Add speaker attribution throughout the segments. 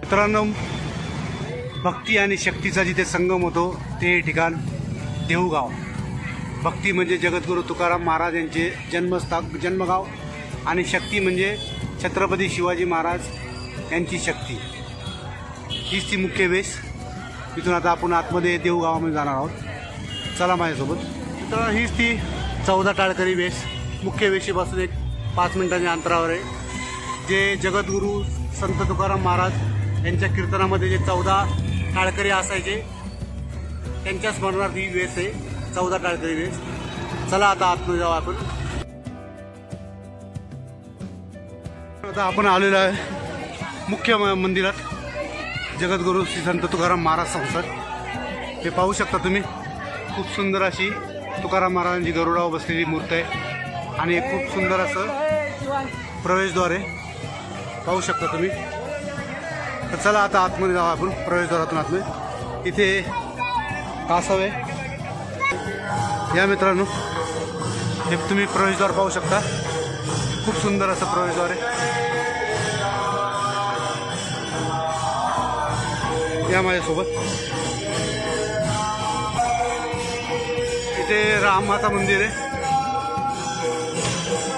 Speaker 1: मित्रांनो, भक्ती आणि शक्तीचा जिथे संगम होतो ते ठिकाण देऊगाव. भक्ती म्हणजे जगद्गुरू तुकाराम महाराज यांचे जन्मगाव आणि शक्ती म्हणजे छत्रपती शिवाजी महाराज यांची शक्ती. हीच ती मुख्य वेस. इथून आता आपण आतमध्ये देऊगावामध्ये जाणार आहोत. चला माझ्यासोबत. तर हीच ती 14 टाळकरी वेस. मुख्य वेशीपासून एक 5 मिनिटांच्या अंतरावर आहे. जे जगद्गुरू संत तुकाराम महाराज यांच्या कीर्तनामध्ये जे 14 टाळकरी असायचे त्यांच्या स्मरणार्थ ही वेस आहे, 14 टाळकरी वेस. चला आता आतमध्ये जाऊ आपण. आता आपण आलेलो आहे मुख्य मंदिरात, जगद्गुरू श्री संत तुकाराम महाराज संसद. हे पाहू शकता तुम्ही. खूप सुंदर अशी तुकाराम महाराजांची गरुडावर बसलेली मूर्ती आहे आणि एक खूप सुंदर असं प्रवेशद्वार आहे, पाहू शकता तुम्ही. तर चला आता आतमध्ये जाऊ आपण. प्रवेशद्वारातून आतमध्ये इथे कासव आहे. या मित्रांनो, हे तुम्ही प्रवेशद्वार पाहू शकता. खूप सुंदर असं प्रवेशद्वार आहे. या माझ्यासोबत. इथे राममाता मंदिर आहे.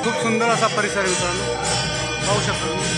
Speaker 1: खूप सुंदर असा परिसर आहे मित्रांनो, पाहू शकता तुम्ही.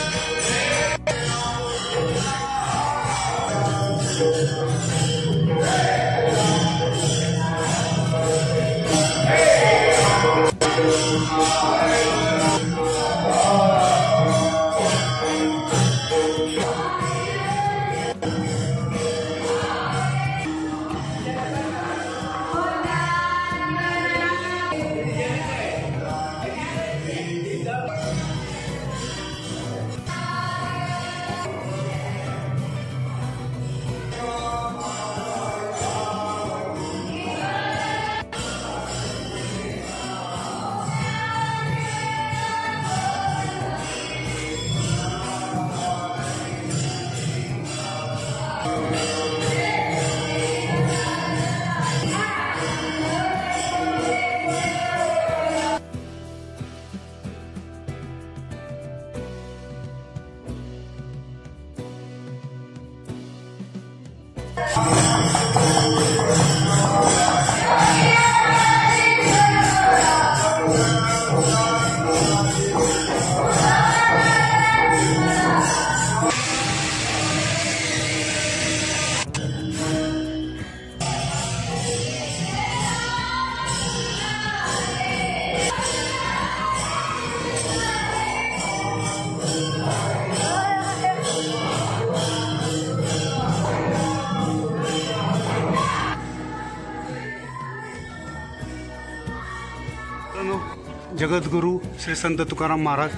Speaker 1: जगद्गुरू श्री संत तुकाराम महाराज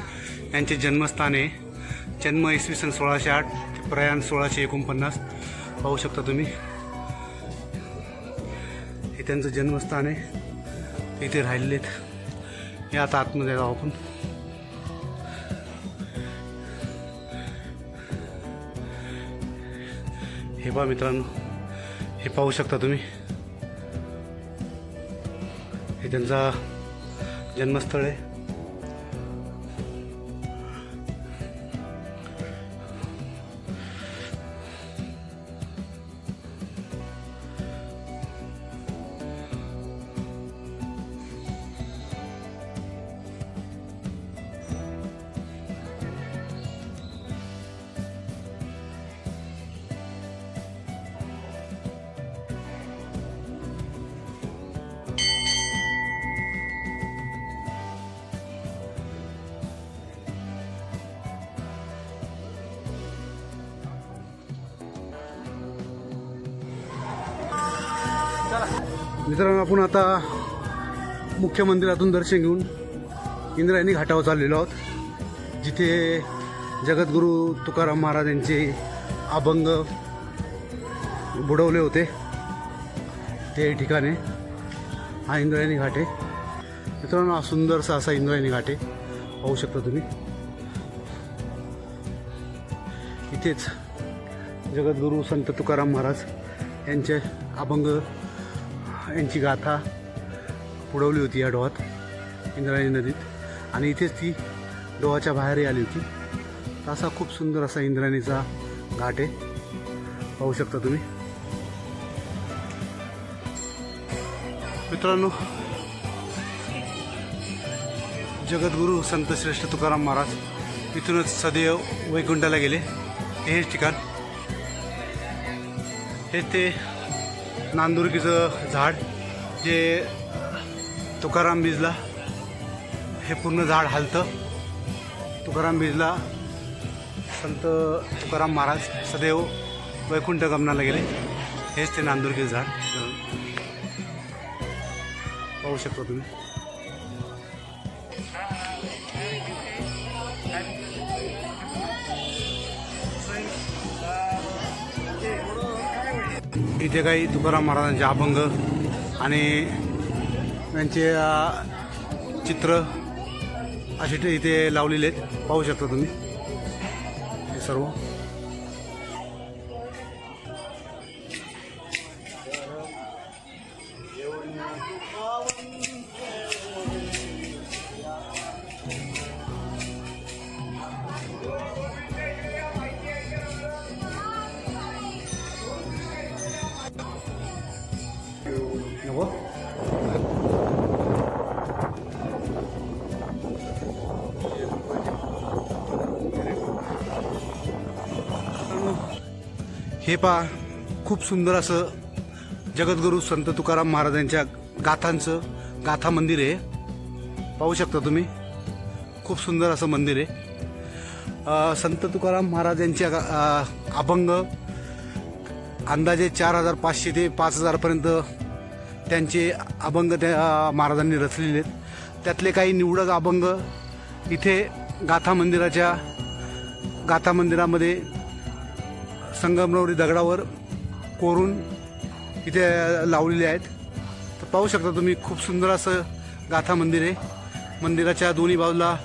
Speaker 1: यांचे जन्मस्थान आहे. जन्म इसवी सन 1608 ते प्रयाण 1649. पाहू शकता तुम्ही. हे त्यांचं जन्मस्थान आहे. इथे राहिलेत. हे आता आतमध्ये जाऊ आपण. हे पहा मित्रांनो, हे पाहू शकता तुम्ही. हे त्यांचा जन्मस्थळ आहे. मित्रांनो, आपण आता मुख्य मंदिरातून दर्शन घेऊन इंद्रायणी घाटावर चाललेलो आहोत, जिथे जगद्गुरू तुकाराम महाराज यांचे अभंग बुडवले होते ते ठिकाणे. हा इंद्रायणी घाट आहे मित्रांनो. हा सुंदरसा असा इंद्रायणी घाट आहे, पाहू शकता तुम्ही. इथेच जगद्गुरू संत तुकाराम महाराज यांचे अभंग यांची गाथा बुडवली होती या डोहात, इंद्रायणी नदीत. आणि इथेच ती डोहाच्या बाहेरही आली होती. असा खूप सुंदर असा इंद्रायणीचा घाट आहे, पाहू शकता तुम्ही मित्रांनो. जगद्गुरू संत श्रेष्ठ तुकाराम महाराज इथूनच सदैव वैकुंठाला गेले. हेच ठिकाण, हे ते नांदुरकीचं झाड जे तुकाराम बीजला, हे पूर्ण झाड हालतं. तुकाराम बीजला संत तुकाराम महाराज सदैव वैकुंठ गमनाला गेले. हेच ते नांदुरकीचं झाड पाहू शकता तुम्ही. इथे काही तुकाराम महाराजांचे अभंग आणि त्यांचे चित्र असे इथे लावलेले आहेत, पाहू शकता तुम्ही हे सर्व. हे पहा, खूप सुंदर असं जगद्गुरू संत तुकाराम महाराजांच्या गाथा मंदिर आहे, पाहू शकता तुम्ही. खूप सुंदर असं मंदिर आहे. संत तुकाराम महाराजांच्या अभंग अंदाजे 4500 ते 5000पर्यंत त्यांचे अभंग त्या महाराजांनी रचलेले आहेत. त्यातले काही निवडक अभंग इथे गाथा मंदिरामध्ये संगमरवरी दगडावर कोरून इथे लावलेले आहेत. तर पाहू शकता तुम्ही, खूप सुंदर असं गाथा मंदिर आहे. मंदिराच्या दोन्ही बाजूला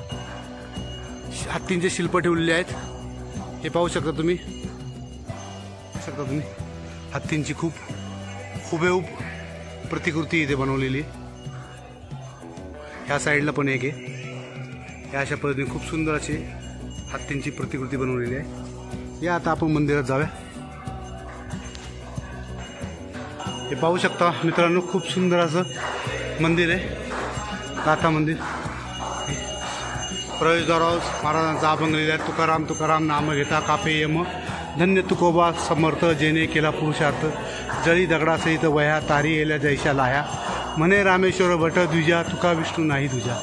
Speaker 1: हत्तींचे शिल्प ठेवलेले आहेत, हे पाहू शकता तुम्ही. हत्तींची खूप हुबेहूब प्रतिकृती इथे बनवलेली आहे. ह्या साईडला पण एक आहे. या अशा पद्धतीने खूप सुंदर अशी हत्तींची प्रतिकृती बनवलेली आहे. या आता आपण मंदिरात जाऊया. हे पाहू शकता मित्रांनो, खूप सुंदर असं मंदिर आहे, गाथा मंदिर. प्रवेशद्वारावर महाराजांचा अभंग लिहिला आहे. तुकाराम तुकाराम नाम घेता कापे यम, धन्य तुकोबा समर्थ जेने केला पुरुषार्थ, जळी दगडासहित वह्या तारी येल्या जैशा लाह्या, म्हणे रामेश्वर भट द्विजा, तुका विष्णू नाही तुझ्या.